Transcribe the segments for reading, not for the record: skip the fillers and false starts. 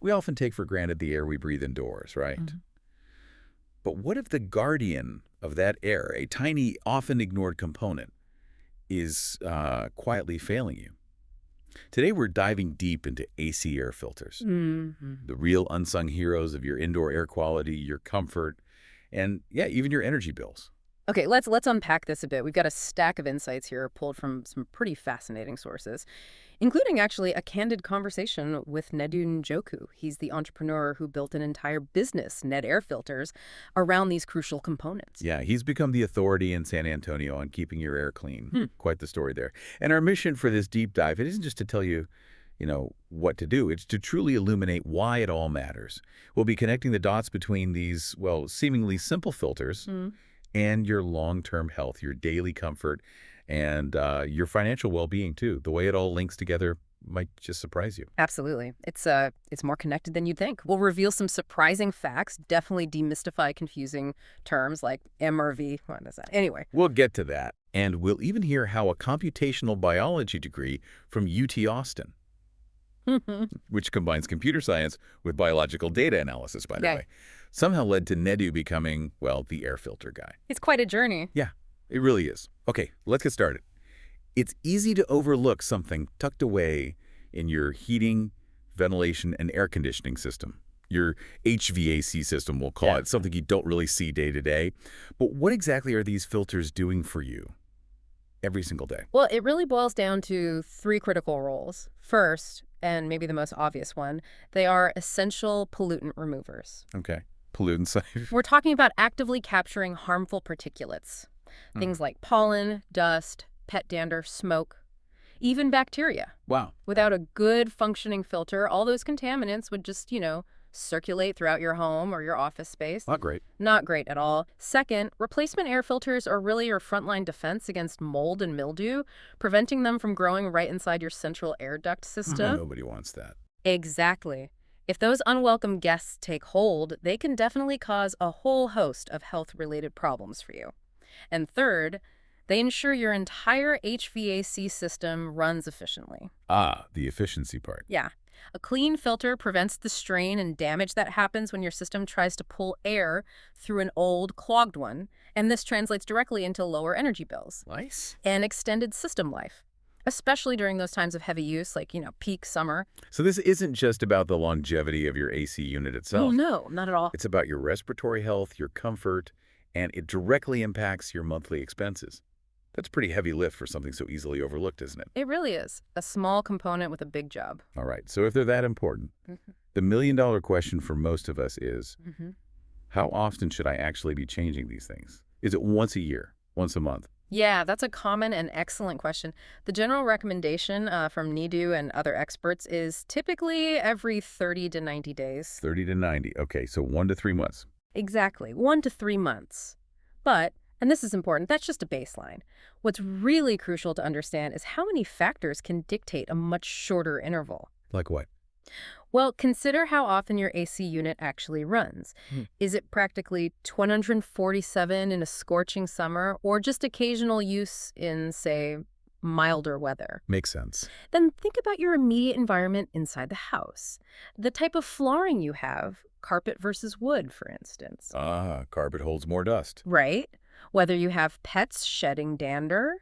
We often take for granted the air we breathe indoors, right? But what if the guardian of that air, a tiny, often ignored component, is quietly failing you? Today, we're diving deep into AC air filters, the real unsung heroes of your indoor air quality, your comfort, and, yeah, even your energy bills. Okay, let's unpack this a bit. We've got a stack of insights here pulled from some pretty fascinating sources, including actually a candid conversation with Ned Njoku. He's the entrepreneur who built an entire business, Ned Air Filters, around these crucial components. Yeah, he's become the authority in San Antonio on keeping your air clean. Quite the story there. And our mission for this deep dive, it isn't just to tell you, what to do. It's to truly illuminate why it all matters. We'll be connecting the dots between these, well, seemingly simple filters and your long-term health, your daily comfort, and your financial well-being, too. The way it all links together might just surprise you. Absolutely. It's more connected than you'd think. We'll reveal some surprising facts, definitely demystify confusing terms like MRV. What is that? Anyway. We'll get to that. And we'll even hear how a computational biology degree from UT Austin, which combines computer science with biological data analysis, by the way, somehow led to Nedu becoming, well, the air filter guy. It's quite a journey. Yeah, it really is. Okay, let's get started. It's easy to overlook something tucked away in your heating, ventilation, and air conditioning system. Your HVAC system, we'll call it, something you don't really see day to day. But what exactly are these filters doing for you every single day? Well, it really boils down to three critical roles. First, and maybe the most obvious one, they are essential pollutant removers. Okay, pollutants. We're talking about actively capturing harmful particulates. Things like pollen, dust, pet dander, smoke, even bacteria. Wow. Without a good functioning filter, all those contaminants would just, circulate throughout your home or your office space. Not great. Not great at all. Second, replacement air filters are really your frontline defense against mold and mildew, preventing them from growing right inside your central air duct system. Nobody wants that. Exactly. If those unwelcome guests take hold, they can definitely cause a whole host of health-related problems for you. And third, they ensure your entire HVAC system runs efficiently. Ah, the efficiency part. Yeah. A clean filter prevents the strain and damage that happens when your system tries to pull air through an old, clogged one, and this translates directly into lower energy bills. Nice. And extended system life, especially during those times of heavy use, like, peak summer. So this isn't just about the longevity of your AC unit itself. Oh, no, not at all. It's about your respiratory health, your comfort, and it directly impacts your monthly expenses. That's a pretty heavy lift for something so easily overlooked, isn't it? It really is. A small component with a big job. All right, so if they're that important, the million-dollar question for most of us is, how often should I actually be changing these things? Is it once a year, once a month? Yeah, that's a common and excellent question. The general recommendation from NEDU and other experts is typically every 30 to 90 days. 30 to 90. Okay, so 1 to 3 months. Exactly, 1 to 3 months. But, and this is important, that's just a baseline. What's really crucial to understand is how many factors can dictate a much shorter interval. Like what? Well, consider how often your AC unit actually runs. Is it practically 147 in a scorching summer, or just occasional use in, say, milder weather? Makes sense. Then think about your immediate environment inside the house. The type of flooring you have, carpet versus wood, for instance. Ah, carpet holds more dust. Right? Whether you have pets shedding dander,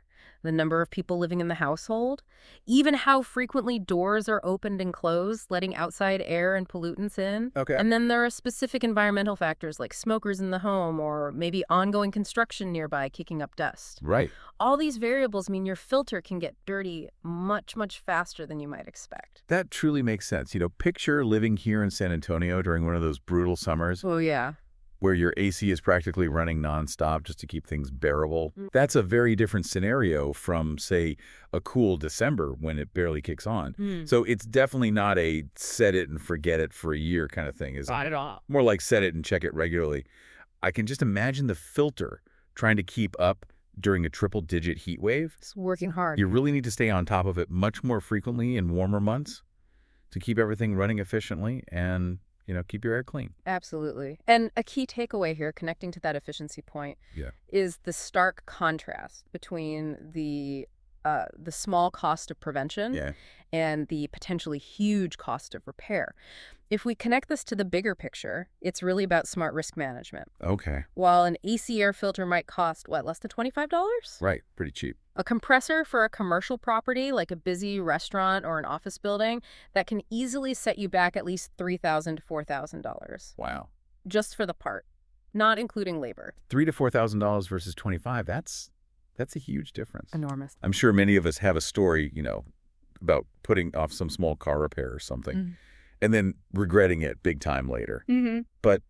the number of people living in the household, even how frequently doors are opened and closed, letting outside air and pollutants in. Okay. And then there are specific environmental factors like smokers in the home or maybe ongoing construction nearby kicking up dust. Right. All these variables mean your filter can get dirty much, much faster than you might expect. That truly makes sense. Picture living here in San Antonio during one of those brutal summers. Oh, yeah. Where your AC is practically running nonstop just to keep things bearable. That's a very different scenario from, say, a cool December when it barely kicks on. So it's definitely not a set it and forget it for a year kind of thing, is it? Not at all. More like set it and check it regularly. I can just imagine the filter trying to keep up during a triple-digit heat wave. It's working hard. You really need to stay on top of it much more frequently in warmer months to keep everything running efficiently and keep your air clean. Absolutely. And a key takeaway here, connecting to that efficiency point, is the stark contrast between the the small cost of prevention Yeah. and the potentially huge cost of repair. If we connect this to the bigger picture, it's really about smart risk management. Okay. While an AC air filter might cost, what, less than $25? Right. Pretty cheap. A compressor for a commercial property, like a busy restaurant or an office building, that can easily set you back at least $3,000 to $4,000. Wow. Just for the part, not including labor. $3,000 to $4,000 versus 25. That's a huge difference. Enormous. I'm sure many of us have a story, about putting off some small car repair or something and then regretting it big time later. Mm-hmm. But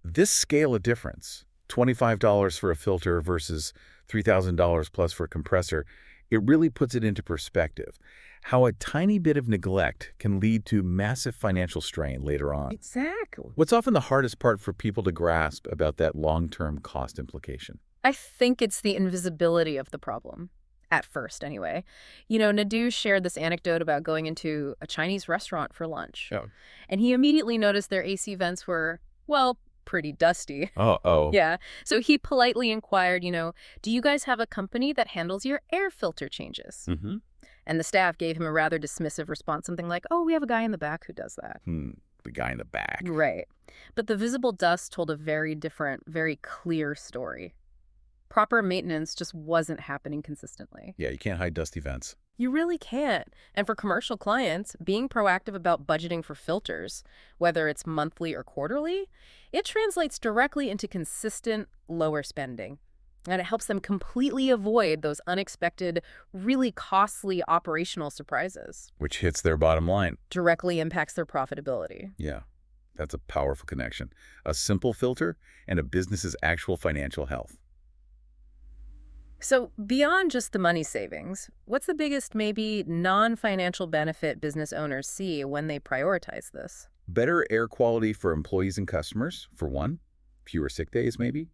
this scale of difference, $25 for a filter versus $3,000 plus for a compressor, it really puts it into perspective. How a tiny bit of neglect can lead to massive financial strain later on. Exactly. What's often the hardest part for people to grasp about that long-term cost implication? I think it's the invisibility of the problem. At first, anyway. Nadu shared this anecdote about going into a Chinese restaurant for lunch. Oh. And he immediately noticed their AC vents were, well, pretty dusty. Oh. Yeah. So he politely inquired, do you guys have a company that handles your air filter changes? Mm-hmm. And the staff gave him a rather dismissive response, something like, oh, we have a guy in the back who does that. The guy in the back. Right. But the visible dust told a very different, very clear story. Proper maintenance just wasn't happening consistently. Yeah, you can't hide dusty vents. You really can't. And for commercial clients, being proactive about budgeting for filters, whether it's monthly or quarterly, it translates directly into consistent, lower spending. And it helps them completely avoid those unexpected, really costly operational surprises. Which hits their bottom line. Directly impacts their profitability. Yeah, that's a powerful connection. A simple filter and a business's actual financial health. So beyond just the money savings, what's the biggest, maybe non-financial benefit business owners see when they prioritize this? Better air quality for employees and customers, for one. Fewer sick days, maybe.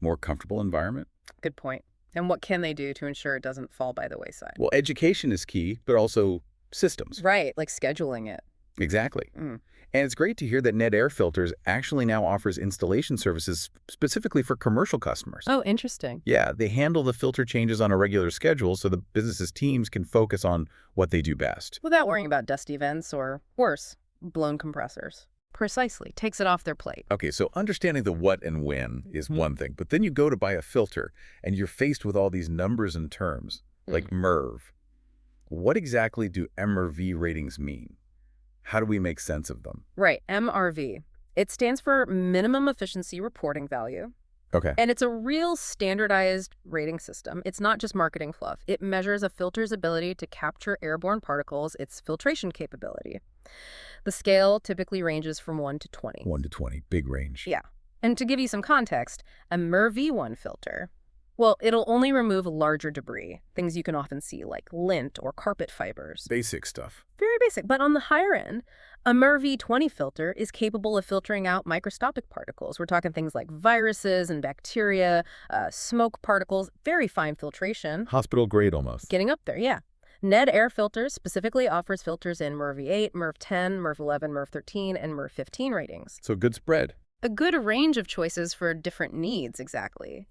More comfortable environment. Good point. And what can they do to ensure it doesn't fall by the wayside? Well, education is key, but also systems. Right, like scheduling it. Exactly. And it's great to hear that Ned Air Filters actually now offers installation services specifically for commercial customers. Oh, interesting. Yeah, they handle the filter changes on a regular schedule so the business's teams can focus on what they do best. Without worrying about dusty vents or, worse, blown compressors. Precisely. Takes it off their plate. Okay, so understanding the what and when is one thing, but then you go to buy a filter and you're faced with all these numbers and terms, like MERV. What exactly do MRV ratings mean? How do we make sense of them? Right, MRV. It stands for Minimum Efficiency Reporting Value. Okay. And it's a real standardized rating system. It's not just marketing fluff. It measures a filter's ability to capture airborne particles, its filtration capability. The scale typically ranges from 1 to 20. 1 to 20, big range. Yeah. And to give you some context, a MERV1 filter, well, it'll only remove larger debris, things you can often see like lint or carpet fibers. Basic stuff. Very basic. But on the higher end, a MERV20 filter is capable of filtering out microscopic particles. We're talking things like viruses and bacteria, smoke particles, very fine filtration. Hospital grade almost. Getting up there, yeah. Ned Air Filters specifically offers filters in MERV8, MERV10, MERV11, MERV13, and MERV15 ratings. So good spread. A good range of choices for different needs, exactly.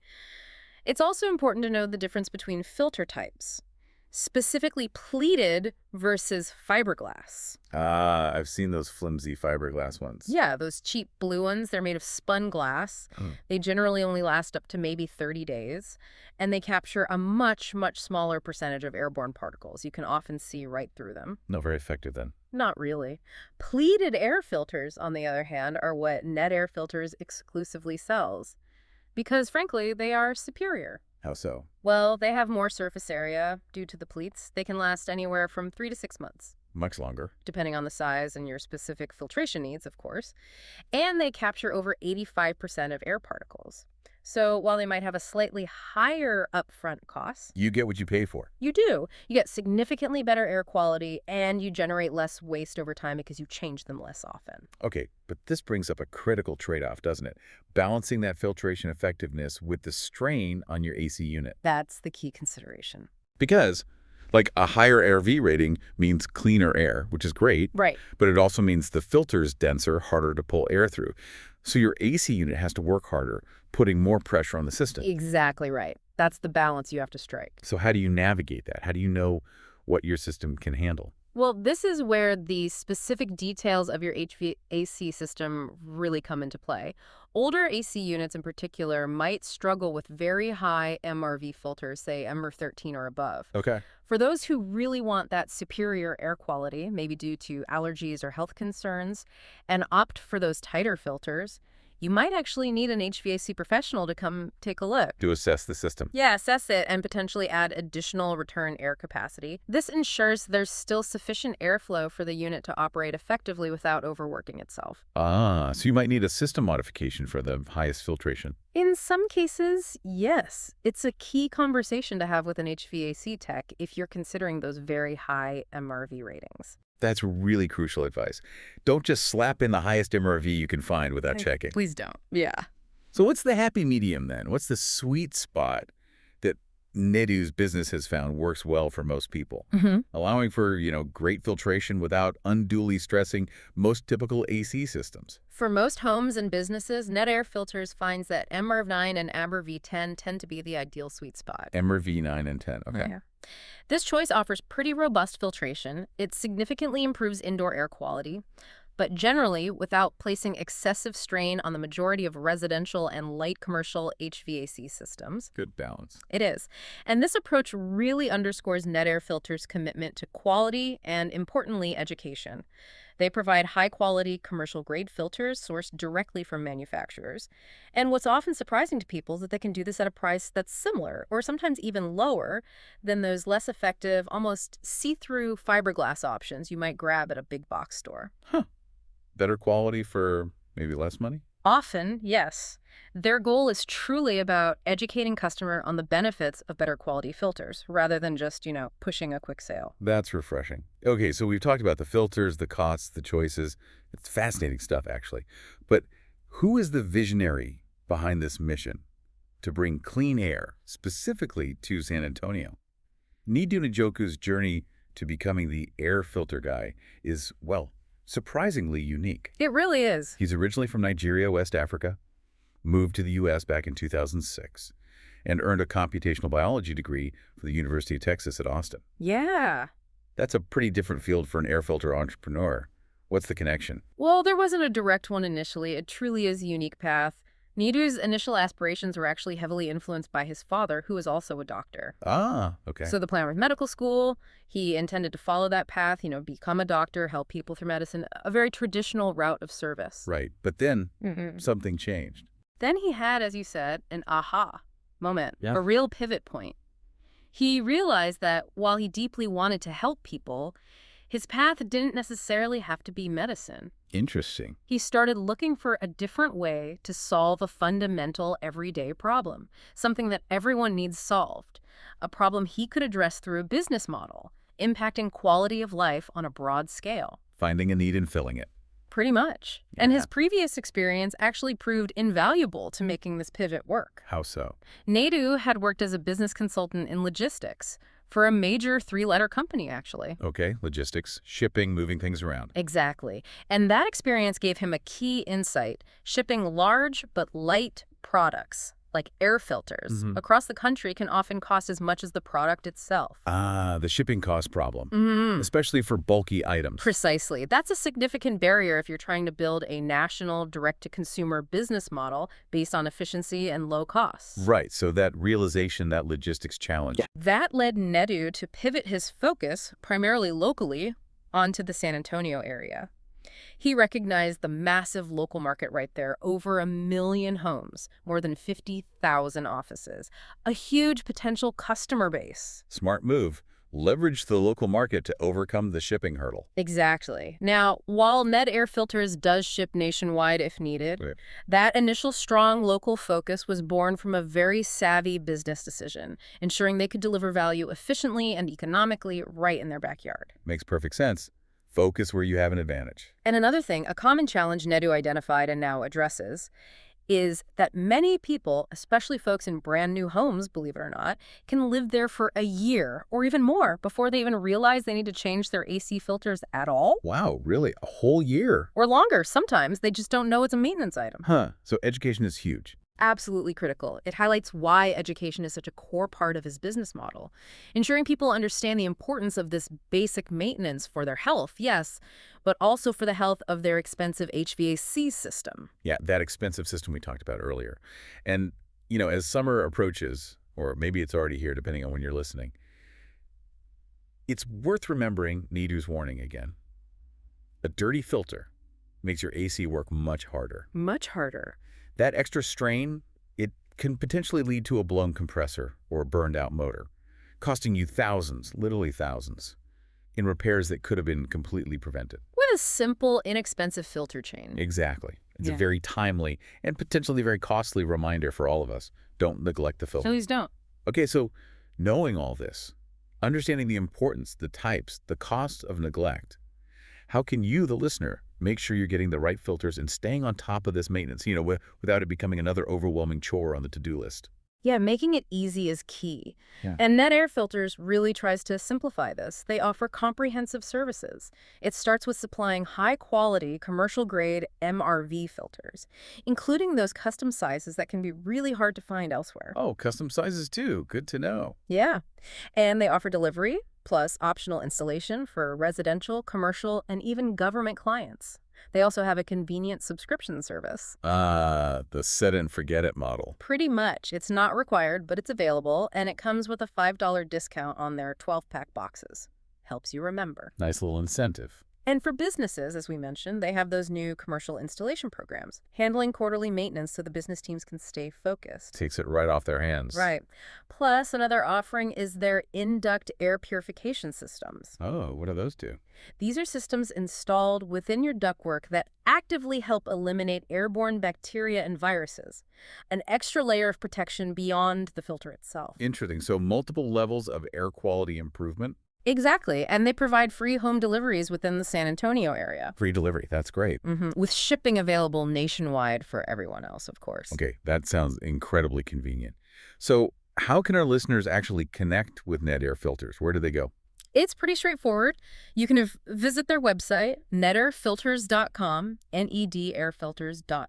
It's also important to know the difference between filter types, specifically pleated versus fiberglass. I've seen those flimsy fiberglass ones. Yeah, those cheap blue ones, they're made of spun glass. They generally only last up to maybe 30 days, and they capture a much, much smaller percentage of airborne particles. You can often see right through them. Not very effective then. Not really. Pleated air filters, on the other hand, are what Ned Air Filters exclusively sells. Because, frankly, they are superior. How so? Well, they have more surface area due to the pleats. They can last anywhere from 3 to 6 months. Much longer. Depending on the size and your specific filtration needs, of course. And they capture over 85% of air particles. So while they might have a slightly higher upfront cost, You get what you pay for. you do. You get significantly better air quality, and you generate less waste over time because you change them less often. Okay, but this brings up a critical trade-off, doesn't it? Balancing that filtration effectiveness with the strain on your AC unit. That's the key consideration. Because, like, a higher AirV rating means cleaner air, which is great, Right. but it also means the filter's denser, harder to pull air through. So your AC unit has to work harder, putting more pressure on the system. Exactly right. That's the balance you have to strike. So how do you navigate that? How do you know what your system can handle? Well, this is where the specific details of your HVAC system really come into play. Older AC units in particular might struggle with very high MRV filters, say MR13 or above. Okay. For those who really want that superior air quality, maybe due to allergies or health concerns, and opt for those tighter filters, you might actually need an HVAC professional to come take a look. To assess the system. Yeah, assess it and potentially add additional return air capacity. This ensures there's still sufficient airflow for the unit to operate effectively without overworking itself. Ah, so you might need a system modification for the highest filtration. In some cases, yes. It's a key conversation to have with an HVAC tech if you're considering those very high MRV ratings. That's really crucial advice. Don't just slap in the highest MRV you can find without checking. Please don't. Yeah. So what's the happy medium then? What's the sweet spot that Ned's business has found works well for most people? Allowing for, great filtration without unduly stressing most typical AC systems. For most homes and businesses, Ned Air Filters finds that MRV9 and AmberV10 tend to be the ideal sweet spot. MRV9 and 10, okay. Yeah. This choice offers pretty robust filtration. It significantly improves indoor air quality, but generally without placing excessive strain on the majority of residential and light commercial HVAC systems. Good balance. It is. And this approach really underscores Ned Air Filters' commitment to quality and, importantly, education. They provide high-quality, commercial-grade filters sourced directly from manufacturers. And what's often surprising to people is that they can do this at a price that's similar, or sometimes even lower, than those less effective, almost see-through fiberglass options you might grab at a big box store. Huh. Better quality for maybe less money? Often, yes. Their goal is truly about educating customer on the benefits of better quality filters, rather than just, pushing a quick sale. That's refreshing. Okay, so we've talked about the filters, the costs, the choices. It's fascinating stuff, actually. But who is the visionary behind this mission to bring clean air, specifically to San Antonio? Ned Njoku's journey to becoming the air filter guy is, surprisingly unique. It really is. He's originally from Nigeria, West Africa, moved to the U.S. back in 2006, and earned a computational biology degree from the University of Texas at Austin. Yeah. That's a pretty different field for an air filter entrepreneur. What's the connection? Well, there wasn't a direct one initially. It truly is a unique path. Nedu's initial aspirations were actually heavily influenced by his father, who was also a doctor. Ah, okay. So the plan was medical school. He intended to follow that path, become a doctor, help people through medicine, a very traditional route of service. Right. But then something changed. Then he had, as you said, an aha moment, Yeah. a real pivot point. He realized that while he deeply wanted to help people, his path didn't necessarily have to be medicine. Interesting. He started looking for a different way to solve a fundamental everyday problem, something that everyone needs solved, a problem he could address through a business model, impacting quality of life on a broad scale. Finding a need and filling it. Pretty much. Yeah. And his previous experience actually proved invaluable to making this pivot work. How so? Nedu had worked as a business consultant in logistics for a major 3-letter company, actually. Okay, logistics, shipping, moving things around. Exactly. And that experience gave him a key insight. Shipping large but light products, like air filters, across the country can often cost as much as the product itself. Ah, the shipping cost problem, especially for bulky items. Precisely. That's a significant barrier if you're trying to build a national direct-to-consumer business model based on efficiency and low costs. Right, so that realization, that logistics challenge. That led Nedu to pivot his focus, primarily locally, onto the San Antonio area. He recognized the massive local market right there, over 1 million homes, more than 50,000 offices, a huge potential customer base. Smart move. Leverage the local market to overcome the shipping hurdle. Exactly. Now, while Ned Air Filters does ship nationwide if needed, that initial strong local focus was born from a very savvy business decision, ensuring they could deliver value efficiently and economically right in their backyard. Makes perfect sense. Focus where you have an advantage. And another thing, a common challenge Nedu identified and now addresses, is that many people, especially folks in brand new homes, believe it or not, can live there for a year or even more before they even realize they need to change their AC filters at all. Wow, really? A whole year? Or longer. Sometimes they just don't know it's a maintenance item. Huh. So education is huge. absolutely critical. It highlights why education is such a core part of his business model. Ensuring people understand the importance of this basic maintenance for their health, yes, but also for the health of their expensive HVAC system. Yeah, that expensive system we talked about earlier. And, as summer approaches, or maybe it's already here depending on when you're listening, it's worth remembering Nedu's warning again. A dirty filter makes your AC work much harder. Much harder. That extra strain, it can potentially lead to a blown compressor or a burned-out motor, costing you thousands, literally thousands, in repairs that could have been completely prevented. With a simple, inexpensive filter change. Exactly. It's a Yeah. very timely and potentially very costly reminder for all of us. Don't neglect the filter. Please don't. Okay, so knowing all this, understanding the importance, the types, the cost of neglect, how can you, the listener, make sure you're getting the right filters and staying on top of this maintenance, without it becoming another overwhelming chore on the to-do list? Yeah, making it easy is key. Yeah. And Ned Air Filters really tries to simplify this. They offer comprehensive services. It starts with supplying high-quality, commercial-grade MRV filters, including those custom sizes that can be really hard to find elsewhere. Oh, custom sizes too. Good to know. Yeah. And they offer delivery, plus optional installation for residential, commercial, and even government clients. They also have a convenient subscription service. The set it and forget it model. Pretty much. It's not required, but it's available, and it comes with a $5 discount on their 12-pack boxes. Helps you remember. Nice little incentive. And for businesses, as we mentioned, they have those new commercial installation programs, handling quarterly maintenance so the business teams can stay focused. Takes it right off their hands. Right. Plus, another offering is their in-duct air purification systems. Oh, what do those do? These are systems installed within your ductwork that actively help eliminate airborne bacteria and viruses, an extra layer of protection beyond the filter itself. Interesting. So multiple levels of air quality improvement. Exactly, and they provide free home deliveries within the San Antonio area. Free delivery. That's great. With shipping available nationwide for everyone else, of course. Okay, that sounds incredibly convenient. So how can our listeners actually connect with Ned Air Filters? Where do they go? It's pretty straightforward. You can visit their website, nedairfilters.com, nedairfilters.com.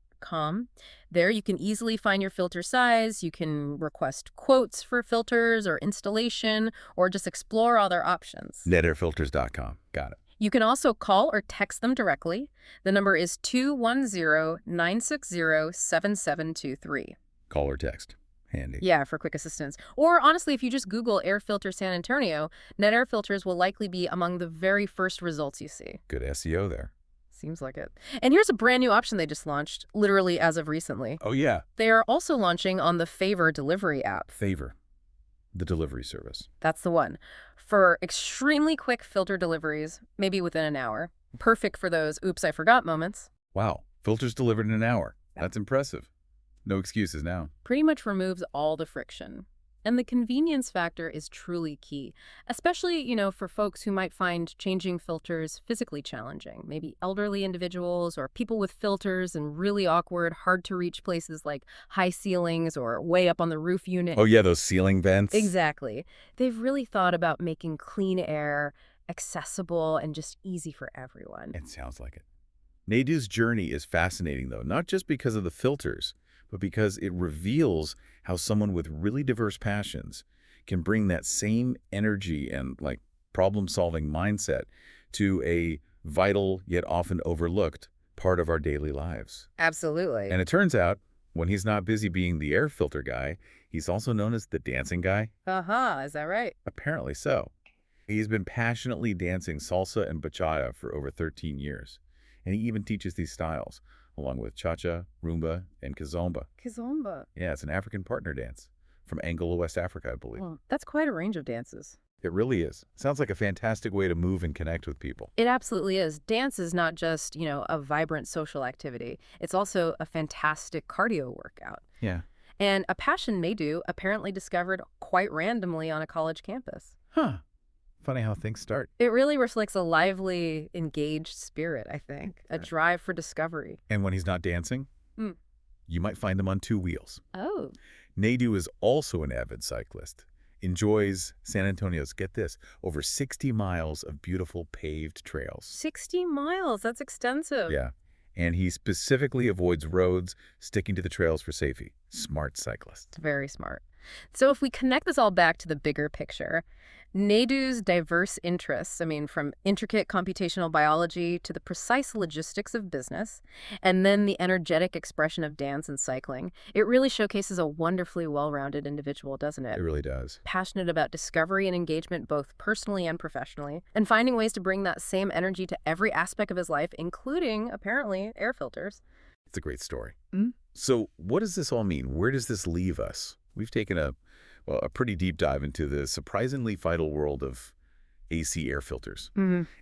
There you can easily find your filter size. You can request quotes for filters or installation, or just explore other options. nedairfilters.com. Got it. You can also call or text them directly. The number is 210-960-7723. Call or text. Handy. Yeah, for quick assistance. Or honestly, if you just Google Air Filter San Antonio, Ned Air Filters will likely be among the very first results you see. Good SEO there. Seems like it. And here's a brand new option they just launched, literally as of recently. Oh, yeah. They are also launching on the Favor delivery app. Favor. The delivery service. That's the one. For extremely quick filter deliveries, maybe within an hour. Perfect for those oops, I forgot moments. Wow. Filters delivered in an hour. That's impressive. No excuses now. Pretty much removes all the friction. And the convenience factor is truly key, especially, for folks who might find changing filters physically challenging, maybe elderly individuals or people with filters in really awkward, hard-to-reach places like high ceilings or way up on the roof unit. Oh, yeah, those ceiling vents. Exactly. They've really thought about making clean air accessible and just easy for everyone. It sounds like it. Nedu's journey is fascinating, though, not just because of the filters, but because it reveals how someone with really diverse passions can bring that same energy and problem-solving mindset to a vital yet often overlooked part of our daily lives. Absolutely. And it turns out, when he's not busy being the air filter guy, he's also known as the dancing guy. Is that right? Apparently so. He's been passionately dancing salsa and bachata for over 13 years. And he even teaches these styles, along with cha-cha, rumba, and kizomba. Kizomba. Yeah, it's an African partner dance from Angola, West Africa, I believe. Well, that's quite a range of dances. It really is. Sounds like a fantastic way to move and connect with people. It absolutely is. Dance is not just, a vibrant social activity. It's also a fantastic cardio workout. Yeah. And a passion Nedu apparently discovered quite randomly on a college campus. Huh. Funny how things start. It really reflects a lively, engaged spirit, I think. A drive for discovery. And when he's not dancing, you might find him on two wheels. Oh. Nedu is also an avid cyclist. Enjoys San Antonio's, get this, over 60 miles of beautiful paved trails. 60 miles. That's extensive. Yeah. And he specifically avoids roads, sticking to the trails for safety. Smart cyclist. It's very smart. So if we connect this all back to the bigger picture, Nedu's diverse interests, from intricate computational biology to the precise logistics of business, and then the energetic expression of dance and cycling, it really showcases a wonderfully well-rounded individual, doesn't it? It really does. Passionate about discovery and engagement both personally and professionally, and finding ways to bring that same energy to every aspect of his life, including, apparently, air filters. It's a great story. So what does this all mean? Where does this leave us? We've taken a pretty deep dive into the surprisingly vital world of AC air filters.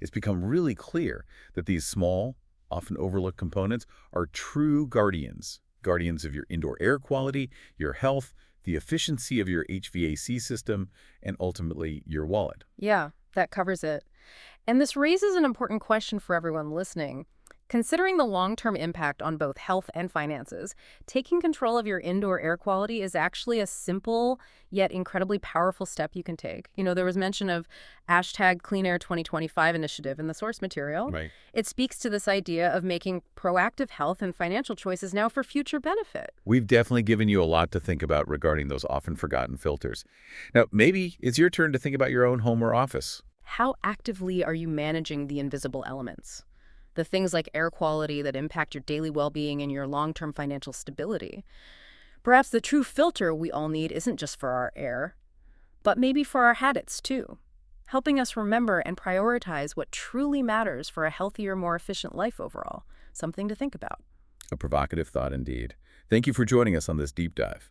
It's become really clear that these small, often overlooked components are true guardians of your indoor air quality, your health, the efficiency of your HVAC system, and ultimately your wallet. Yeah, that covers it. And this raises an important question for everyone listening. Considering the long-term impact on both health and finances, taking control of your indoor air quality is actually a simple yet incredibly powerful step you can take. There was mention of #CleanAir2025 initiative in the source material. Right. It speaks to this idea of making proactive health and financial choices now for future benefit. We've definitely given you a lot to think about regarding those often forgotten filters. Now, maybe it's your turn to think about your own home or office. How actively are you managing the invisible elements? The things like air quality that impact your daily well-being and your long-term financial stability. Perhaps the true filter we all need isn't just for our air, but maybe for our habits too, helping us remember and prioritize what truly matters for a healthier, more efficient life overall. Something to think about. A provocative thought indeed. Thank you for joining us on this deep dive.